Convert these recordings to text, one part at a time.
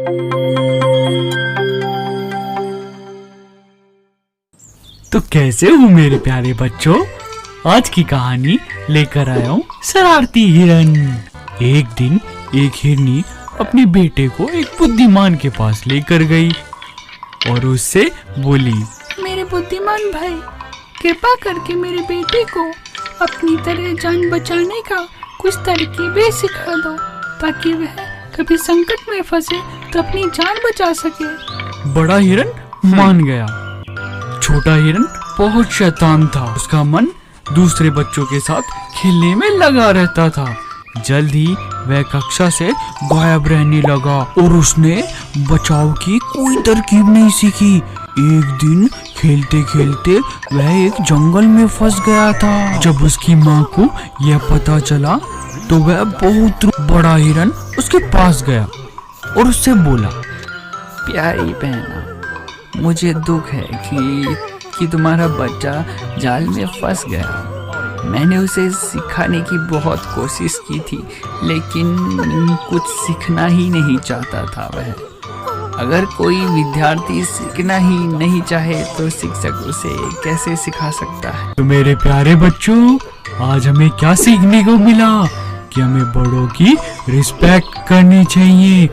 तो कैसे हो मेरे प्यारे बच्चों, आज की कहानी लेकर आया हूँ शरारती हिरन। एक दिन एक हिरनी अपने बेटे को एक बुद्धिमान के पास लेकर गई और उससे बोली, मेरे बुद्धिमान भाई, कृपा करके मेरे बेटे को अपनी तरह जान बचाने का कुछ तरकीबें सिखा दो ताकि वह कभी संकट में फंसे तो अपनी जान बचा सके। बड़ा हिरन मान गया। छोटा हिरन बहुत शैतान था। उसका मन दूसरे बच्चों के साथ खेलने में लगा रहता था। जल्द ही वह कक्षा से गायब रहने लगा और उसने बचाव की कोई तरकीब नहीं सीखी। एक दिन खेलते खेलते वह एक जंगल में फंस गया था। जब उसकी माँ को यह पता चला तो वह बहुत बड़ा हिरन उसके पास गया और उससे बोला, प्यारी बहना, मुझे दुख है कि तुम्हारा बच्चा जाल में फंस गया। मैंने उसे सिखाने की बहुत कोशिश की थी, लेकिन कुछ सीखना ही नहीं चाहता था वह। अगर कोई विद्यार्थी सीखना ही नहीं चाहे तो शिक्षक उसे कैसे सिखा सकता है। तो मेरे प्यारे बच्चों, आज हमें क्या सीखने को मिला कि हमें बड़ों की रिस्पेक्ट करनी चाहिए,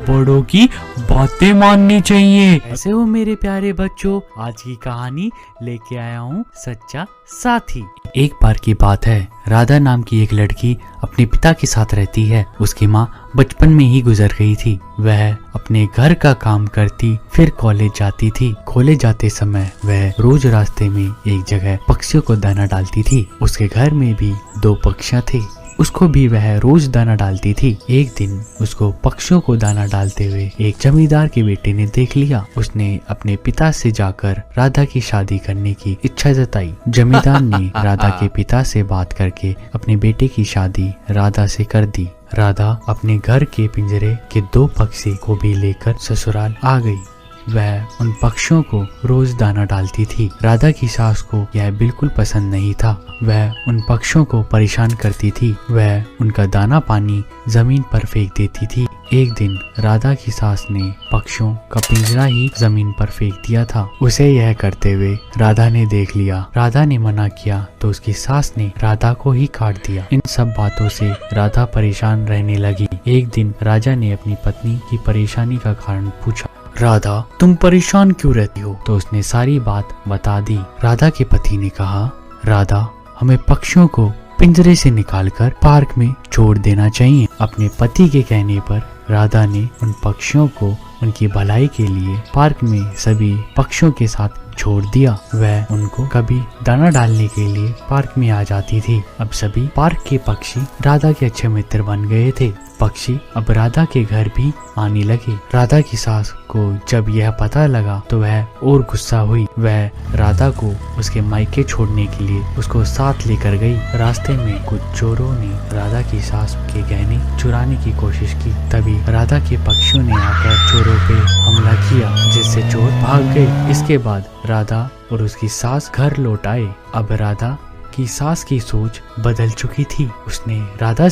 बड़ों की बातें माननी चाहिए। ऐसे हो मेरे प्यारे बच्चों, आज की कहानी लेके आया हूँ सच्चा साथी। एक बार की बात है, राधा नाम की एक लड़की अपने पिता के साथ रहती है। उसकी माँ बचपन में ही गुजर गई थी। वह अपने घर का काम करती, फिर कॉलेज जाती थी। कॉलेज जाते समय वह रोज रास्ते में एक जगह पक्षियों को दाना डालती थी। उसके घर में भी 2 पक्षियाँ थे, उसको भी वह रोज दाना डालती थी। एक दिन उसको पक्षियों को दाना डालते हुए एक जमींदार के बेटे ने देख लिया। उसने अपने पिता से जाकर राधा की शादी करने की इच्छा जताई। जमींदार ने राधा के पिता से बात करके अपने बेटे की शादी राधा से कर दी। राधा अपने घर के पिंजरे के 2 पक्षी को भी लेकर ससुराल आ गई। वह उन पक्षियों को रोज दाना डालती थी। राधा की सास को यह बिल्कुल पसंद नहीं था। वह उन पक्षियों को परेशान करती थी। वह उनका दाना पानी जमीन पर फेंक देती थी। एक दिन राधा की सास ने पक्षियों का पिंजरा ही जमीन पर फेंक दिया था। उसे यह करते हुए राधा ने देख लिया। राधा ने मना किया तो उसकी सास ने राधा को ही काट दिया। इन सब बातों से राधा परेशान रहने लगी। एक दिन राजा ने अपनी पत्नी की परेशानी का कारण पूछा, राधा, तुम परेशान क्यों रहती हो? तो उसने सारी बात बता दी। राधा के पति ने कहा, राधा, हमें पक्षियों को पिंजरे से निकालकर पार्क में छोड़ देना चाहिए। अपने पति के कहने पर राधा ने उन पक्षियों को उनकी भलाई के लिए पार्क में सभी पक्षियों के साथ छोड़ दिया। वह उनको कभी दाना डालने के लिए पार्क में आ जाती थी। अब सभी पार्क के पक्षी राधा के अच्छे मित्र बन गए थे। पक्षी अब राधा के घर भी आने लगे। राधा की सास को जब यह पता लगा तो वह और गुस्सा हुई। वह राधा को उसके मायके छोड़ने के लिए उसको साथ लेकर गई। रास्ते में कुछ चोरों ने राधा की सास के गहने चुराने की कोशिश की। तभी राधा के पक्षियों ने आकर चोरों पे हमला किया, जिससे चोर भाग गए। इसके बाद राधा और उसकी सास घर लौट आए। अब राधा की सास की सोच बदल चुकी थी। उसने राधा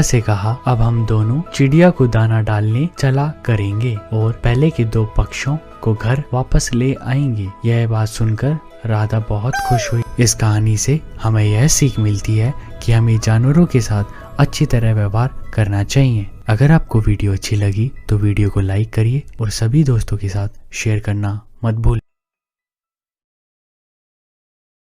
से कहा, अब हम दोनों चिड़िया को दाना डालने चला करेंगे और पहले के 2 पक्षियों को घर वापस ले आएंगे। यह बात सुनकर राधा बहुत खुश हुई। इस कहानी से हमें यह सीख मिलती है कि हमें जानवरों के साथ अच्छी तरह व्यवहार करना चाहिए। अगर आपको वीडियो अच्छी लगी तो वीडियो को लाइक करिए और सभी दोस्तों के साथ शेयर करना मत भूलिए।